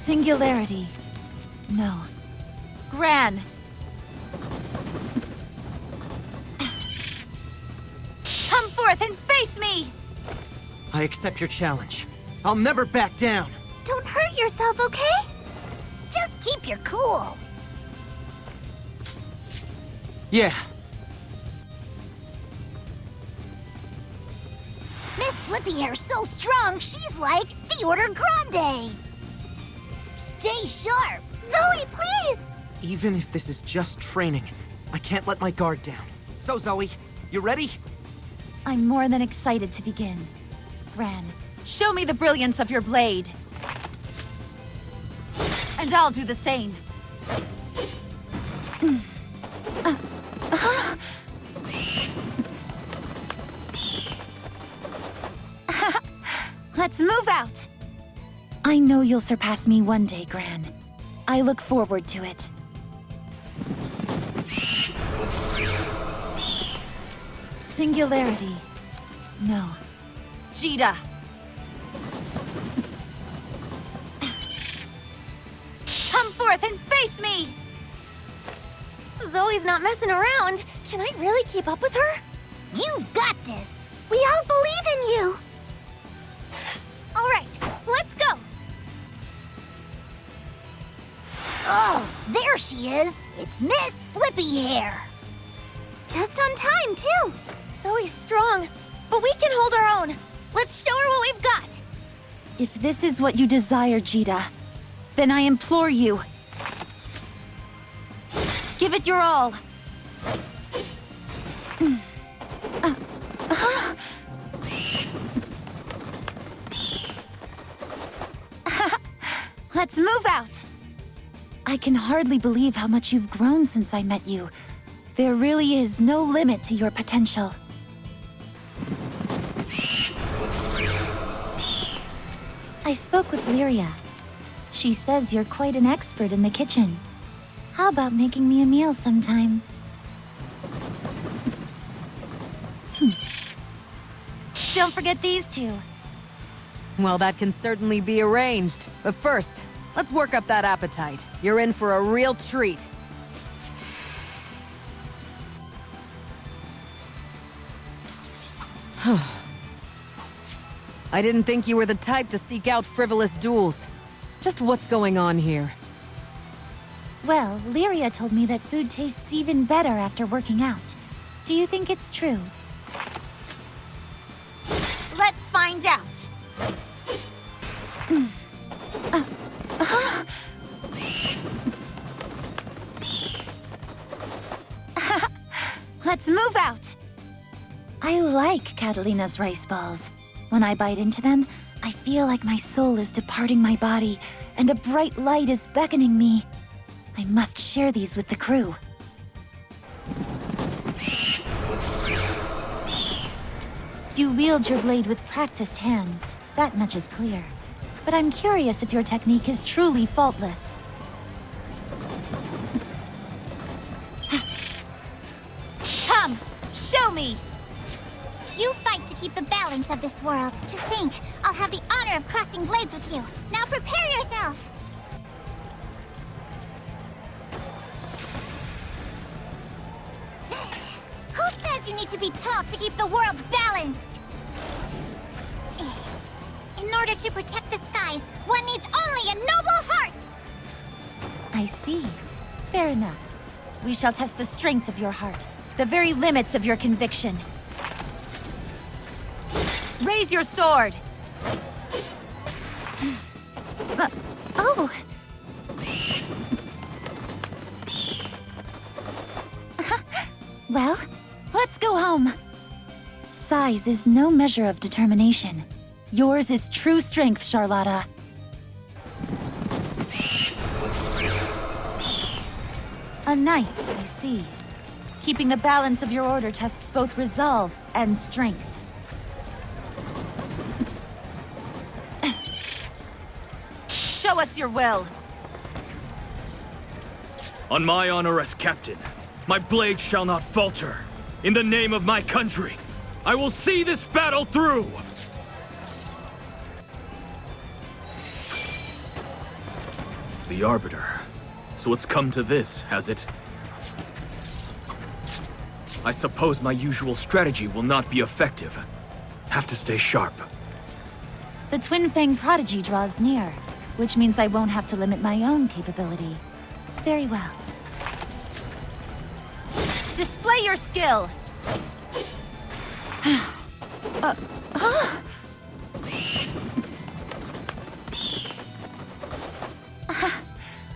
Singularity. No. Gran! Come forth and face me! I accept your challenge. I'll never back down. Don't hurt yourself, okay? Just keep your cool. Yeah. Miss Flippy Hair's so strong, she's like the Order Grande. Stay sharp. Zoe, please! Even if this is just training, I can't let my guard down. So, Zoe, you ready? I'm more than excited to begin. Gran, show me the brilliance of your blade. And I'll do the same. Let's move out! I know you'll surpass me one day, Gran. I look forward to it. Singularity. No. Jita! Come forth and face me! Zoe's not messing around. Can I really keep up with her? You've got this. We all believe in you. All right, let's go. Oh, there she is. It's Miss Flippy Hair. Just on time, too. Zoe's strong, but we can hold our own. Let's show her what we've got. If this is what you desire, Jita, then I implore you. Give it your all. Let's move out. I can hardly believe how much you've grown since I met you. There really is no limit to your potential. I spoke with Lyria. She says you're quite an expert in the kitchen. How about making me a meal sometime? Don't forget these two. Well, that can certainly be arranged. But first, let's work up that appetite. You're in for a real treat. I didn't think you were the type to seek out frivolous duels. Just what's going on here? Well, Lyria told me that food tastes even better after working out. Do you think it's true? Let's find out. Let's move out. I like Catalina's rice balls. When I bite into them, I feel like my soul is departing my body, and a bright light is beckoning me. I must share these with the crew. You wield your blade with practiced hands. That much is clear. But I'm curious if your technique is truly faultless. Come, show me! You fight to keep the balance of this world. To think, I'll have the honor of crossing blades with you. Now prepare yourself! Who says you need to be tall to keep the world balanced? In order to protect the skies, one needs only a noble heart! I see. Fair enough. We shall test the strength of your heart, the very limits of your conviction. Raise your sword! Oh! Well, let's go home. Size is no measure of determination. Yours is true strength, Charlotta. A knight, I see. Keeping the balance of your order tests both resolve and strength. Show us your will. On my honor as captain, my blade shall not falter. In the name of my country, I will see this battle through! The Arbiter. So it's come to this, has it? I suppose my usual strategy will not be effective. Have to stay sharp. The Twin Fang Prodigy draws near, which means I won't have to limit my own capability. Very well. Display your skill!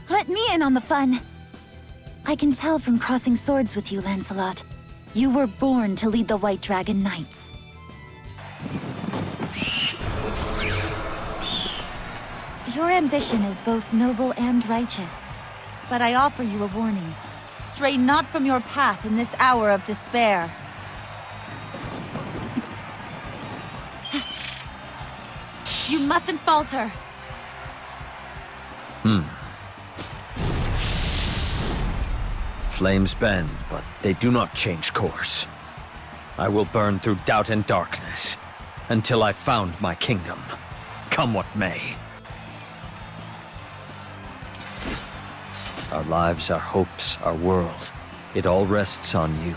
Let me in on the fun. I can tell from crossing swords with you, Lancelot. You were born to lead the White Dragon Knights. Your ambition is both noble and righteous. But I offer you a warning. Stray not from your path in this hour of despair. You mustn't falter. Flames bend, but they do not change course. I will burn through doubt and darkness until I found my kingdom, come what may. Our lives, our hopes, our world, it all rests on you.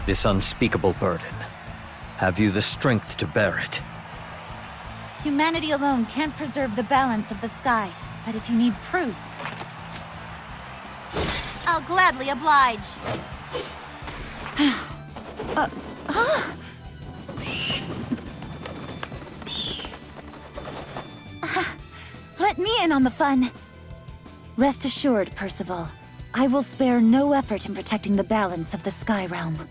This unspeakable burden, have you the strength to bear it? Humanity alone can't preserve the balance of the sky, but if you need proof, I'll gladly oblige. let me in on the fun. Rest assured, Percival, I will spare no effort in protecting the balance of the Sky Realm.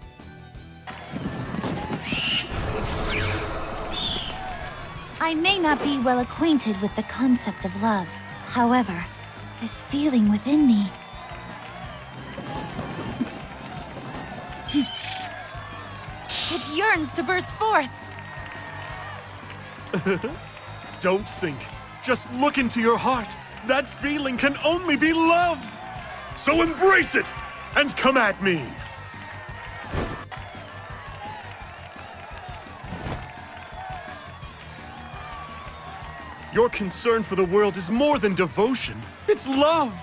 I may not be well acquainted with the concept of love. However, this feeling within me... it yearns to burst forth! Don't think. Just look into your heart. That feeling can only be love. So embrace it and come at me. Your concern for the world is more than devotion. It's love.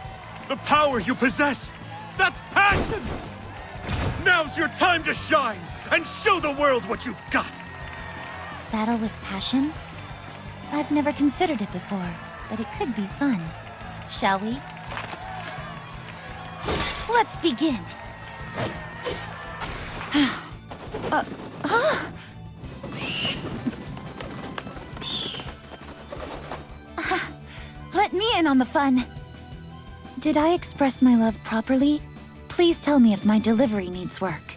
The power you possess. That's passion. Now's your time to shine and show the world what you've got. Battle with passion? I've never considered it before, but it could be fun. Shall we? Let's begin. Let me in on the fun. Did I express my love properly? Please tell me if my delivery needs work.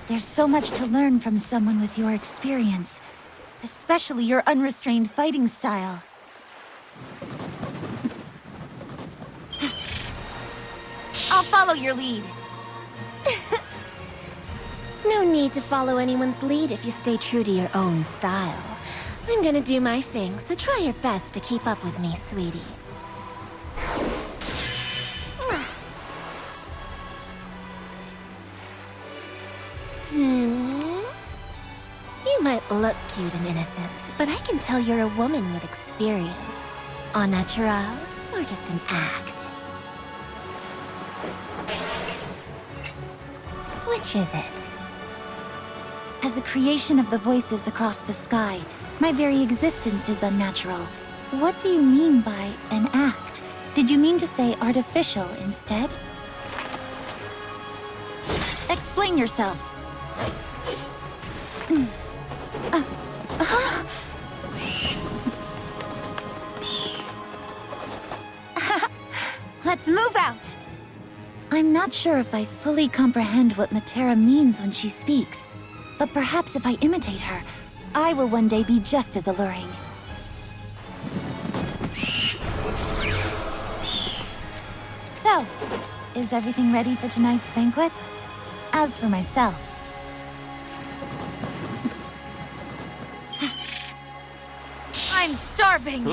There's so much to learn from someone with your experience, especially your unrestrained fighting style. I'll follow your lead. No need to follow anyone's lead if you stay true to your own style. I'm gonna do my thing, so try your best to keep up with me, sweetie. You might look cute and innocent, but I can tell you're a woman with experience. Au naturel, or just an act? Which is it? As a creation of the voices across the sky, my very existence is unnatural. What do you mean by an act? Did you mean to say artificial instead? Explain yourself. Let's move out! I'm not sure if I fully comprehend what Matera means when she speaks, but perhaps if I imitate her, I will one day be just as alluring. So, is everything ready for tonight's banquet? As for myself... I'm starving!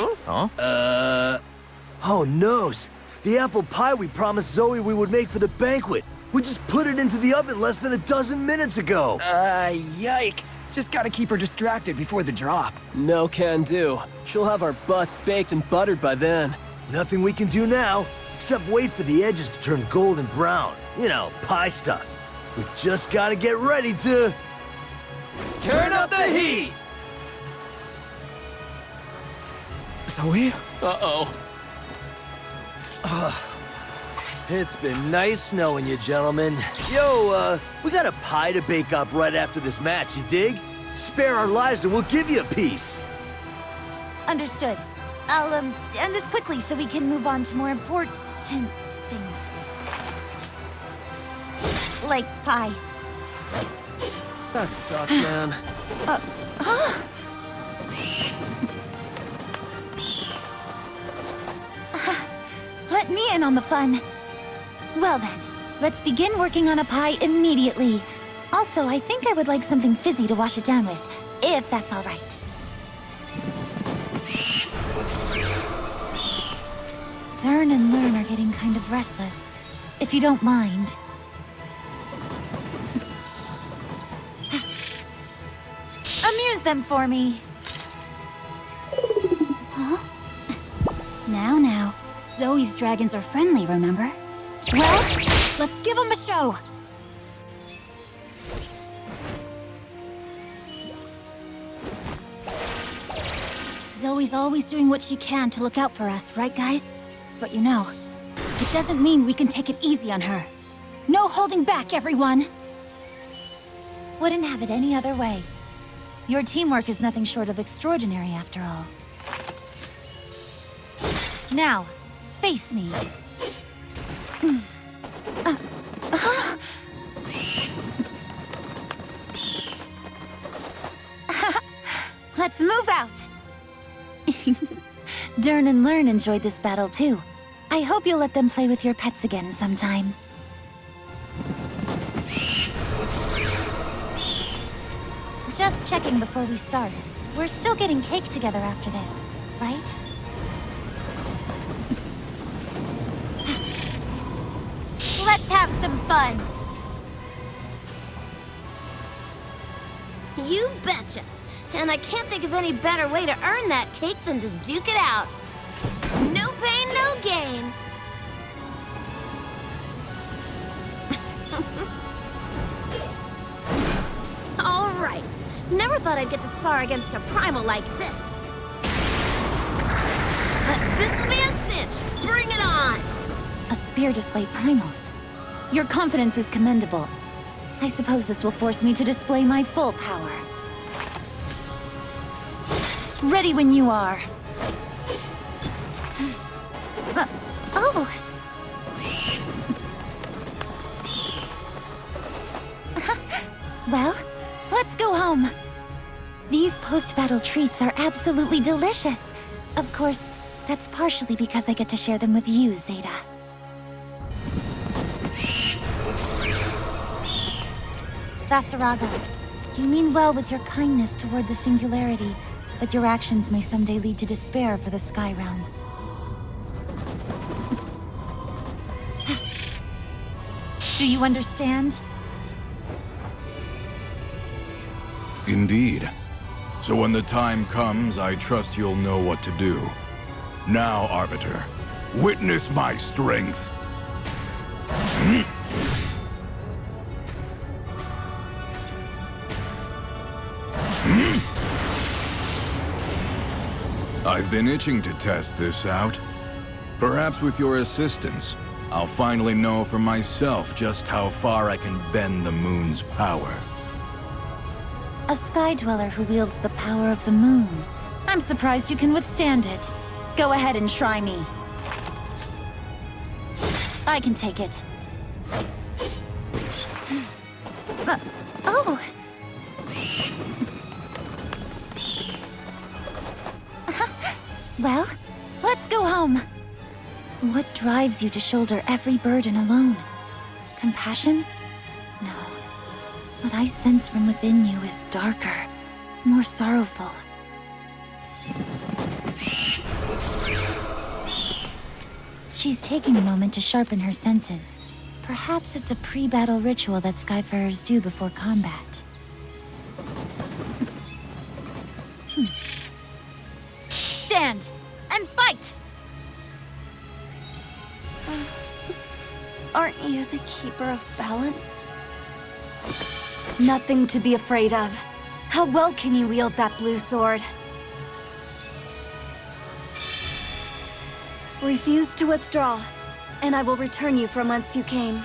Oh, noes. The apple pie we promised Zooey we would make for the banquet. We just put it into the oven less than a dozen minutes ago. Yikes. Just gotta keep her distracted before the drop. No can do. She'll have our butts baked and buttered by then. Nothing we can do now, except wait for the edges to turn golden brown. You know, pie stuff. We've just gotta get ready to... Turn up the heat! Zoe? Uh-oh. It's been nice knowing you, gentlemen. Yo, we got a pie to bake up right after this match, you dig? Spare our lives and we'll give you a piece. Understood. I'll, end this quickly so we can move on to more important things. Like pie. That sucks, man. Let me in on the fun. Well then, let's begin working on a pie immediately. Also, I think I would like something fizzy to wash it down with, if that's all right. Turn and Learn are getting kind of restless, if you don't mind. Amuse them for me. Huh? Now. Zoe's dragons are friendly, remember? Well, let's give them a show. Zoe's always doing what she can to look out for us, right guys? But you know, it doesn't mean we can take it easy on her. No holding back, everyone! Wouldn't have it any other way. Your teamwork is nothing short of extraordinary, after all. Now, face me. Let's move out! Dern and Learn enjoyed this battle too. I hope you'll let them play with your pets again sometime. Just checking before we start. We're still getting cake together after this, right? Let's have some fun! You betcha! And I can't think of any better way to earn that cake than to duke it out. No pain, no gain. All right. Never thought I'd get to spar against a primal like this. But this'll be a cinch. Bring it on! A spear to slay primals. Your confidence is commendable. I suppose this will force me to display my full power. Ready when you are. Oh! Well, let's go home. These post-battle treats are absolutely delicious. Of course, that's partially because I get to share them with you, Zeta. Vasaraga, you mean well with your kindness toward the Singularity, but your actions may someday lead to despair for the Sky Realm. Do you understand? Indeed. So when the time comes, I trust you'll know what to do. Now, Arbiter, witness my strength. I've been itching to test this out. Perhaps with your assistance, I'll finally know for myself just how far I can bend the moon's power. A Sky Dweller who wields the power of the moon. I'm surprised you can withstand it. Go ahead and try me. I can take it. Oh! Well, let's go home. What drives you to shoulder every burden alone? Compassion? No. What I sense from within you is darker, more sorrowful. She's taking a moment to sharpen her senses. Perhaps it's a pre-battle ritual that Skyfarers do before combat. You're the keeper of balance? Nothing to be afraid of. How well can you wield that blue sword? Refuse to withdraw, and I will return you from whence you came.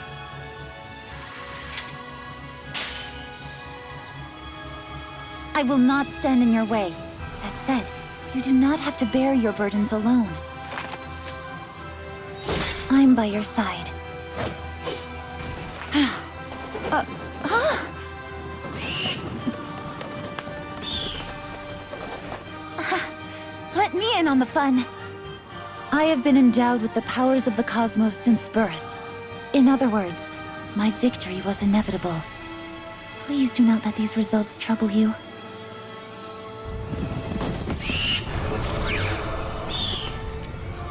I will not stand in your way. That said, you do not have to bear your burdens alone. I'm by your side. Let me in on the fun. I have been endowed with the powers of the cosmos since birth. In other words, my victory was inevitable. Please do not let these results trouble you.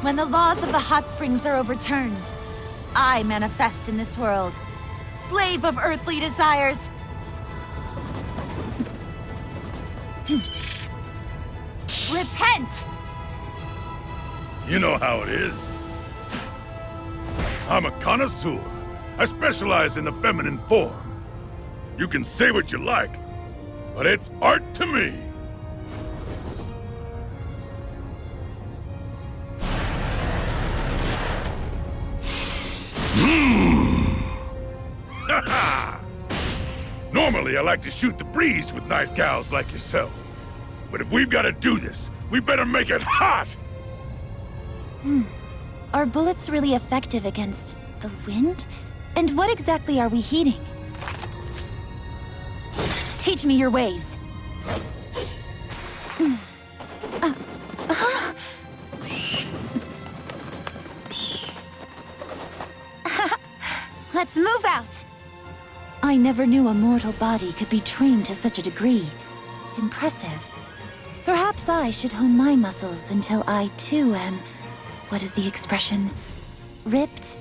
When the laws of the hot springs are overturned, I manifest in this world, slave of earthly desires. Repent! You know how it is. I'm a connoisseur. I specialize in the feminine form. You can say what you like, but it's art to me. Normally, I like to shoot the breeze with nice gals like yourself. But if we've got to do this, we better make it hot! Are bullets really effective against the wind? And what exactly are we heating? Teach me your ways. Let's move out! I never knew a mortal body could be trained to such a degree. Impressive. Perhaps I should hone my muscles until I, too, am... what is the expression? Ripped?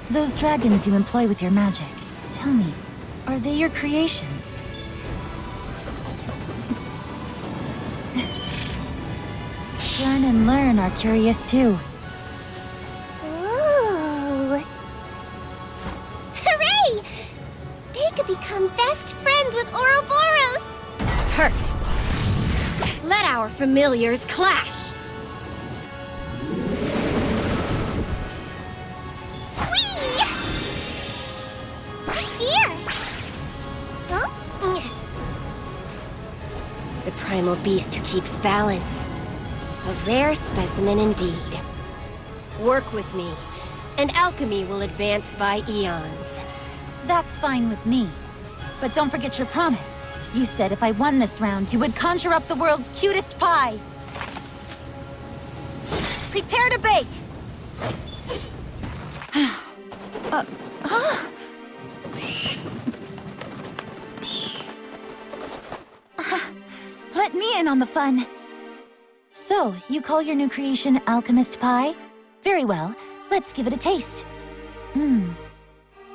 Those dragons you employ with your magic, tell me, are they your creations? Learn and learn are curious too. Ooh. Hooray! They could become best friends with Ouroboros! Perfect. Let our familiars clash. Whee! Oh dear! Huh? The primal beast who keeps balance. A rare specimen indeed. Work with me, and alchemy will advance by eons. That's fine with me. But don't forget your promise. You said if I won this round, you would conjure up the world's cutest pie. Prepare to bake! Let me in on the fun. So, you call your new creation Alchemist Pie? Very well, let's give it a taste.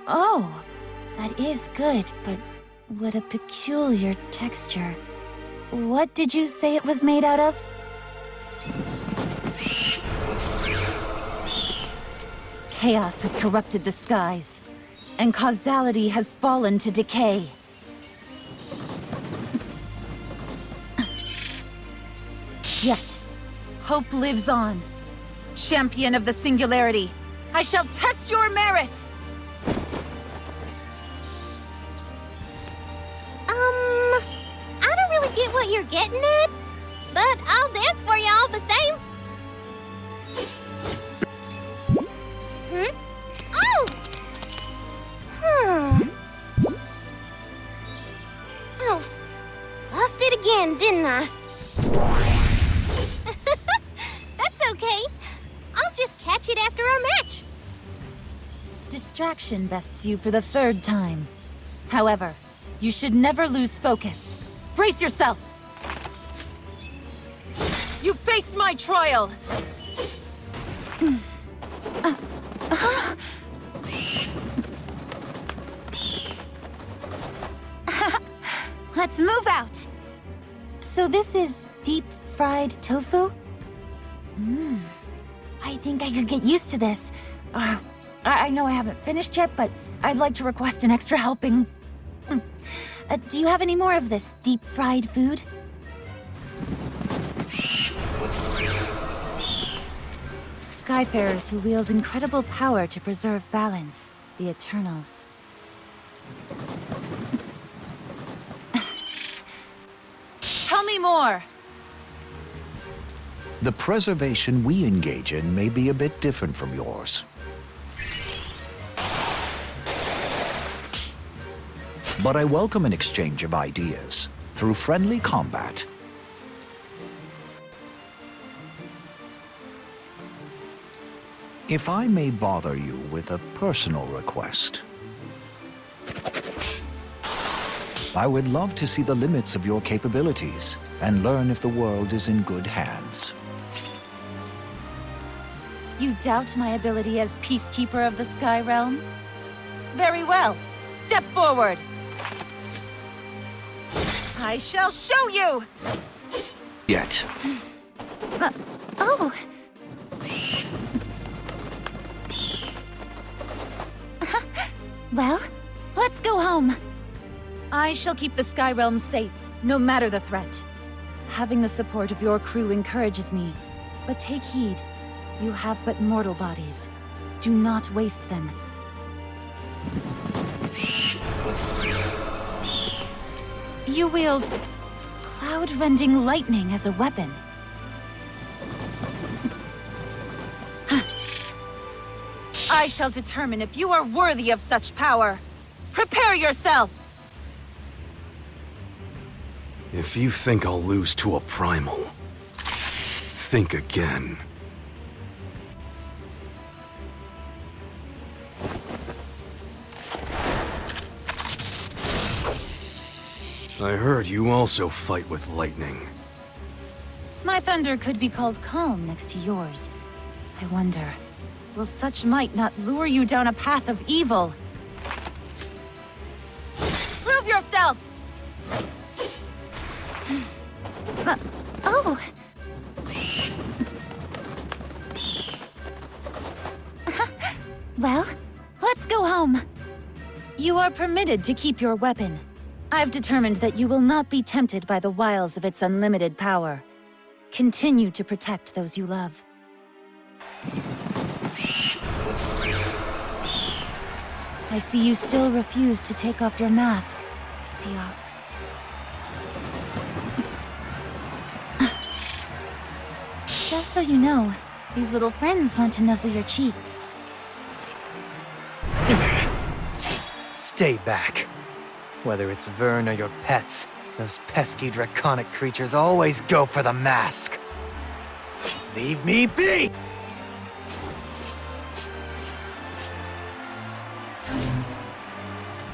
Oh, that is good, but what a peculiar texture. What did you say it was made out of? Chaos has corrupted the skies, and causality has fallen to decay. Yet, hope lives on. Champion of the Singularity, I shall test your merit! I don't really get what you're getting at, but I'll dance for you all the same. Oh! Oh, lost it again, didn't I? That's okay. I'll just catch it after our match. Distraction bests you for the third time. However, you should never lose focus. Brace yourself! You face my trial! Let's move out! So this is deep-fried tofu? I think I could get used to this. I know I haven't finished yet, but I'd like to request an extra helping. Do you have any more of this deep-fried food? Skyfarers who wield incredible power to preserve balance. The Eternals. Tell me more! The preservation we engage in may be a bit different from yours. But I welcome an exchange of ideas through friendly combat. If I may bother you with a personal request. I would love to see the limits of your capabilities and learn if the world is in good hands. You doubt my ability as Peacekeeper of the Sky Realm? Very well. Step forward. I shall show you! Yet. Oh. Well, let's go home. I shall keep the Sky Realm safe, no matter the threat. Having the support of your crew encourages me. But take heed. You have but mortal bodies. Do not waste them. You wield cloud-rending lightning as a weapon. I shall determine if you are worthy of such power. Prepare yourself! If you think I'll lose to a primal, think again. I heard you also fight with lightning. My thunder could be called calm next to yours. I wonder, will such might not lure you down a path of evil? Prove yourself! Oh! Well, let's go home. You are permitted to keep your weapon. I've determined that you will not be tempted by the wiles of its unlimited power. Continue to protect those you love. I see you still refuse to take off your mask, Seox. Just so you know, these little friends want to nuzzle your cheeks. Stay back. Whether it's Vern or your pets, those pesky draconic creatures always go for the mask. Leave me be!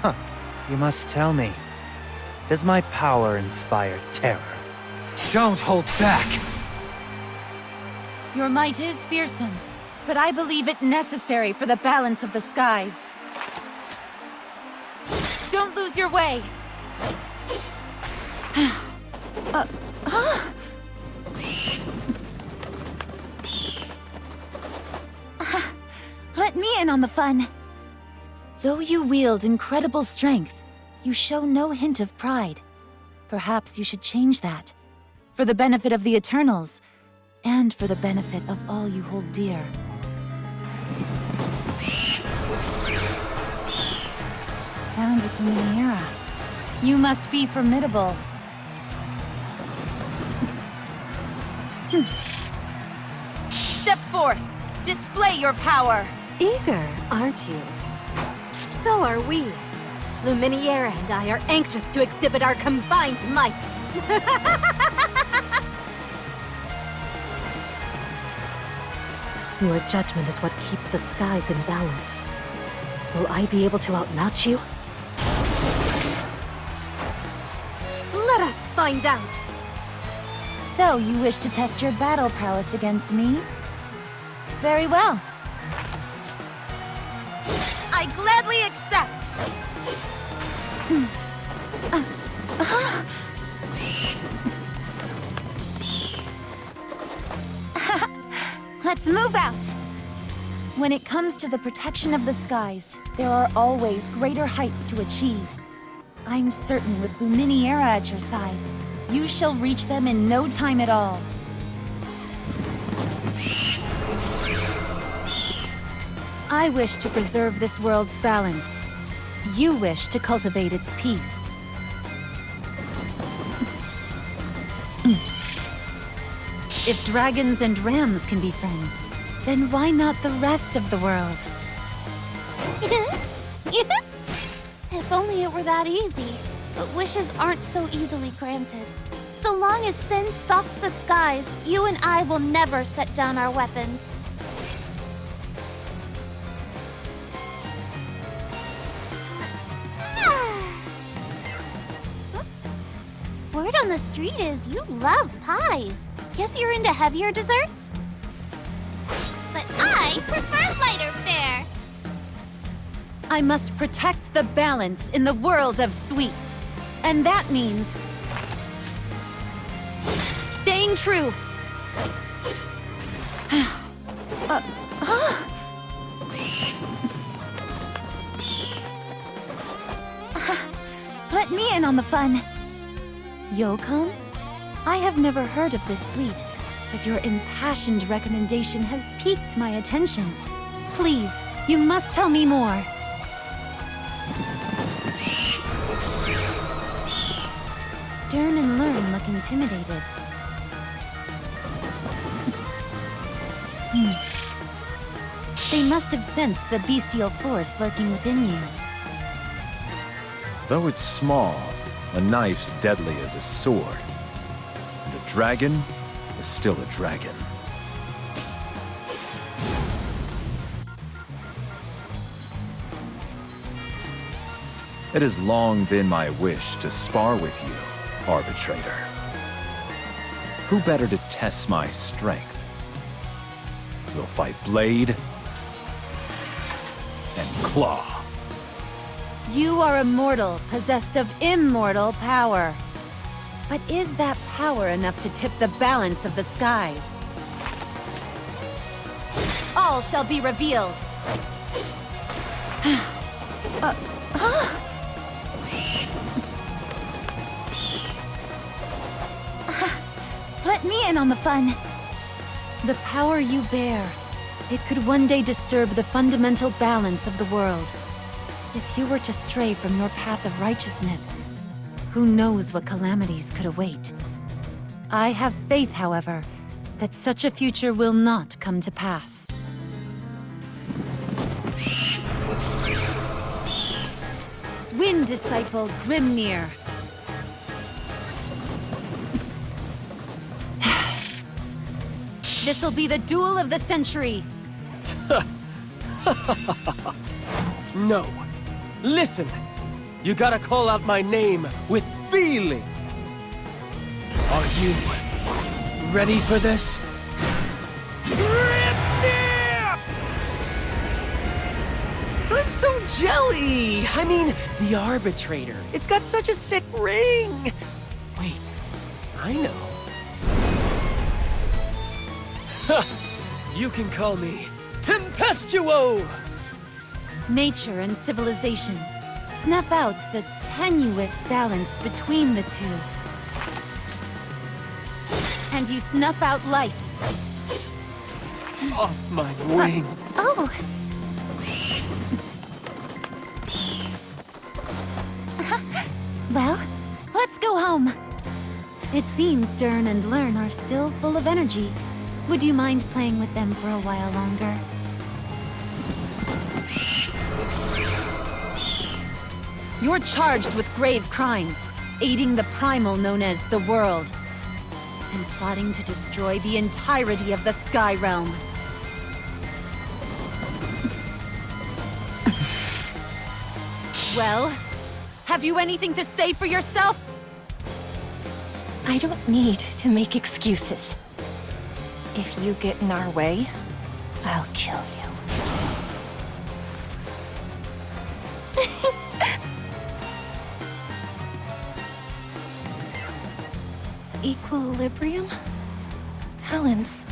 Huh. You must tell me. Does my power inspire terror? Don't hold back! Your might is fearsome, but I believe it necessary for the balance of the skies. Don't lose your way! Let me in on the fun. Though you wield incredible strength, you show no hint of pride. Perhaps you should change that. For the benefit of the Eternals, and for the benefit of all you hold dear. Bound with Luminera. You must be formidable. Step forth! Display your power! Eager, aren't you? So are we. Luminera and I are anxious to exhibit our combined might. Your judgment is what keeps the skies in balance. Will I be able to outmatch you? Let us find out! So, you wish to test your battle prowess against me? Very well. I gladly accept! Let's move out! When it comes to the protection of the skies, there are always greater heights to achieve. I'm certain with Lumineera at your side, you shall reach them in no time at all. I wish to preserve this world's balance. You wish to cultivate its peace. If dragons and rams can be friends, then why not the rest of the world? If only it were that easy. But wishes aren't so easily granted. So long as sin stalks the skies, you and I will never set down our weapons. Word on the street is you love pies. Guess you're into heavier desserts? But I prefer lighter fare. I must protect the balance in the world of sweets. And that means staying true. Let me in on the fun. Yokon? I have never heard of this sweet, but your impassioned recommendation has piqued my attention. Please, you must tell me more. Dern and Learn look intimidated. They must have sensed the bestial force lurking within you. Though it's small, a knife's deadly as a sword. And a dragon is still a dragon. It has long been my wish to spar with you, Arbitrator. Who better to test my strength? We'll fight blade and claw. You are immortal, possessed of immortal power. But is that power enough to tip the balance of the skies? All shall be revealed. Let me in on the fun. The power you bear, it could one day disturb the fundamental balance of the world. If you were to stray from your path of righteousness, who knows what calamities could await? I have faith, however, that such a future will not come to pass. Win, disciple Grimnir. This'll be the duel of the century. No. Listen. You gotta call out my name with feeling. Are you ready for this? I'm so jelly! I mean, the Arbitrator. It's got such a sick ring! Wait, I know. You can call me Tempestuo! Nature and civilization. Snuff out the tenuous balance between the two. And you snuff out life. Off my wings. Oh! Well, let's go home. It seems Dern and Learn are still full of energy. Would you mind playing with them for a while longer? You're charged with grave crimes, aiding the primal known as the World, and plotting to destroy the entirety of the Sky Realm. Well, have you anything to say for yourself? I don't need to make excuses. If you get in our way, I'll kill you. Equilibrium? Balance.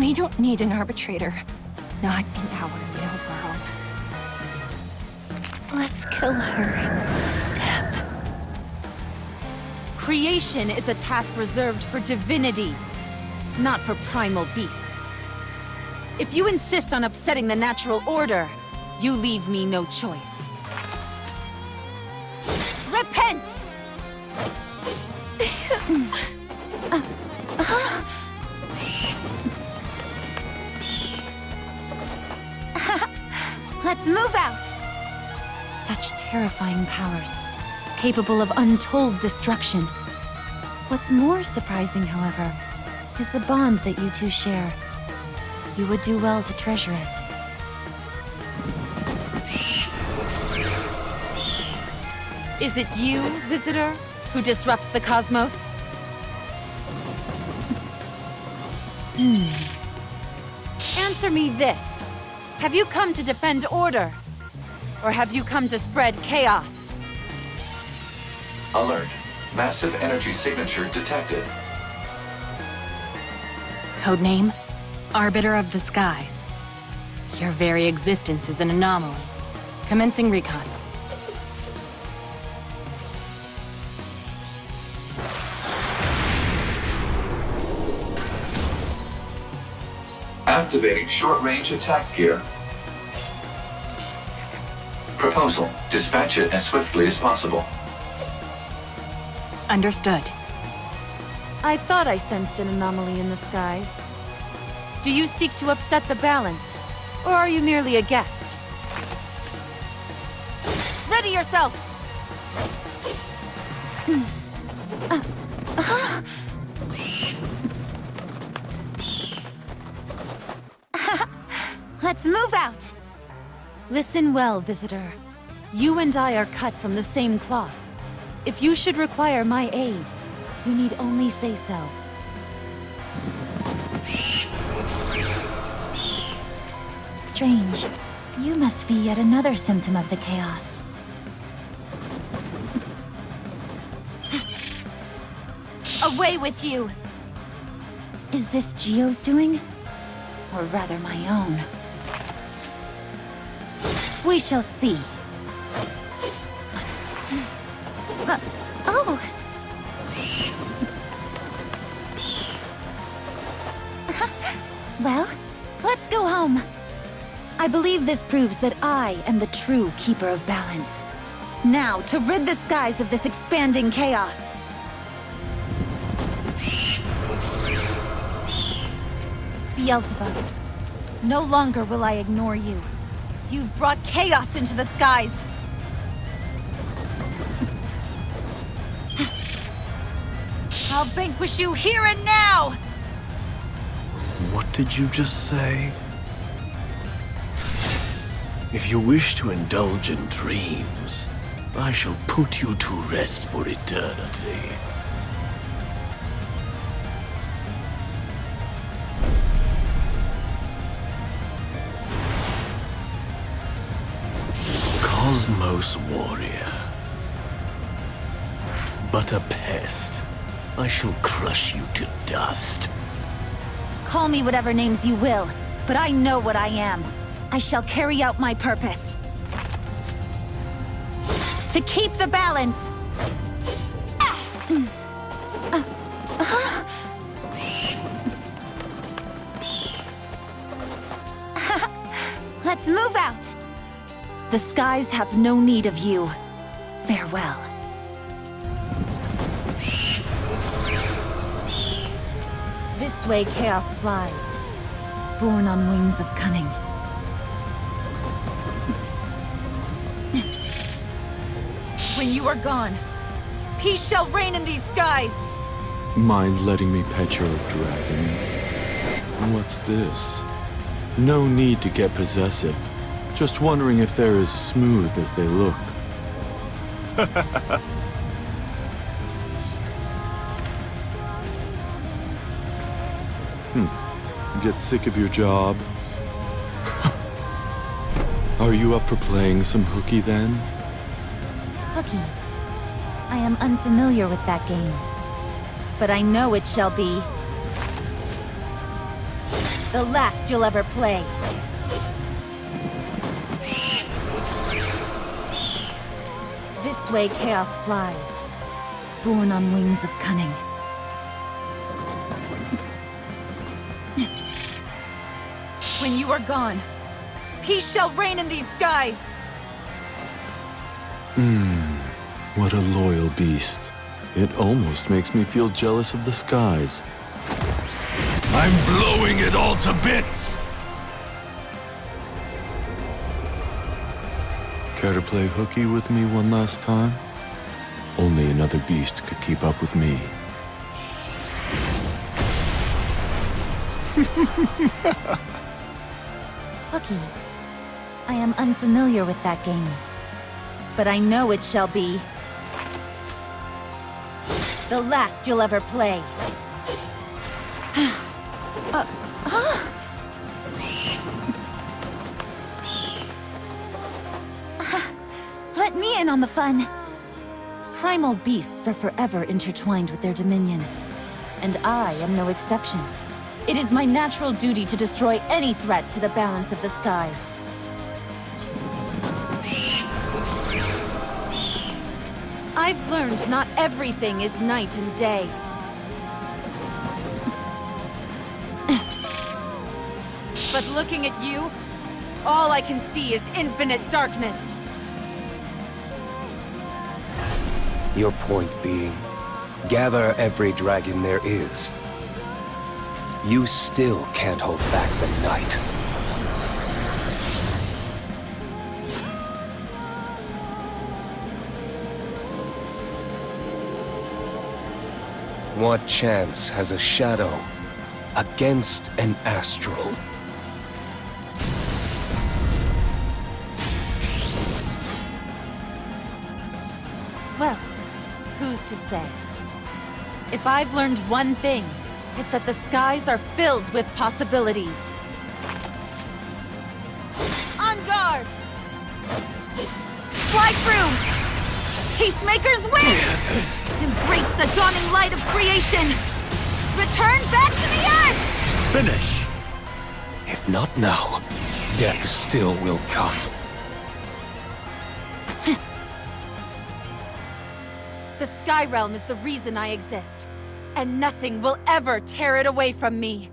We don't need an arbitrator. Not in our new world. Let's kill her. Death. Creation is a task reserved for divinity, not for primal beasts. If you insist on upsetting the natural order, you leave me no choice. Repent! Let's move out! Such terrifying powers, capable of untold destruction. What's more surprising, however, is the bond that you two share. You would do well to treasure it. Is it you, visitor, who disrupts the cosmos? Answer me this. Have you come to defend order? Or have you come to spread chaos? Alert. Massive energy signature detected. Codename? Arbiter of the Skies. Your very existence is an anomaly. Commencing recon. Activating short-range attack gear. Proposal. Dispatch it as swiftly as possible. Understood. I thought I sensed an anomaly in the skies. Do you seek to upset the balance, or are you merely a guest? Ready yourself! Let's move out! Listen well, visitor. You and I are cut from the same cloth. If you should require my aid, you need only say so. Strange. You must be yet another symptom of the chaos. Away with you! Is this Geo's doing? Or rather my own? We shall see. Oh! Well, let's go home. I believe this proves that I am the true keeper of balance. Now, to rid the skies of this expanding chaos. Beelzebub, no longer will I ignore you. You've brought chaos into the skies. I'll vanquish you here and now! What did you just say? If you wish to indulge in dreams, I shall put you to rest for eternity. Cosmos warrior. But a pest. I shall crush you to dust. Call me whatever names you will, but I know what I am. I shall carry out my purpose. To keep the balance. Let's move out! The skies have no need of you. Farewell. This way chaos flies, born on wings of cunning. When you are gone, peace shall reign in these skies! Mind letting me pet your dragons? What's this? No need to get possessive. Just wondering if they're as smooth as they look. Get sick of your job? Are you up for playing some hooky then? Hooky. I am unfamiliar with that game. But I know it shall be... The last you'll ever play. This way chaos flies, born on wings of cunning. When you are gone, peace shall reign in these skies! What a loyal beast. It almost makes me feel jealous of the skies. I'm blowing it all to bits! Care to play hooky with me one last time? Only another beast could keep up with me. Hooky. I am unfamiliar with that game. But I know it shall be the last you'll ever play. Let me in on the fun. Primal beasts are forever intertwined with their dominion. And I am no exception. It is my natural duty to destroy any threat to the balance of the skies. I've learned not everything is night and day. But looking at you, all I can see is infinite darkness. Your point being, gather every dragon there is. You still can't hold back the night. What chance has a shadow against an astral? Well, who's to say? If I've learned one thing, it's that the skies are filled with possibilities. On guard! Fly true! Peacemaker's wings! Embrace the dawning light of creation! Return back to the earth! Finish! If not now, death still will come. The Sky Realm is the reason I exist, and nothing will ever tear it away from me.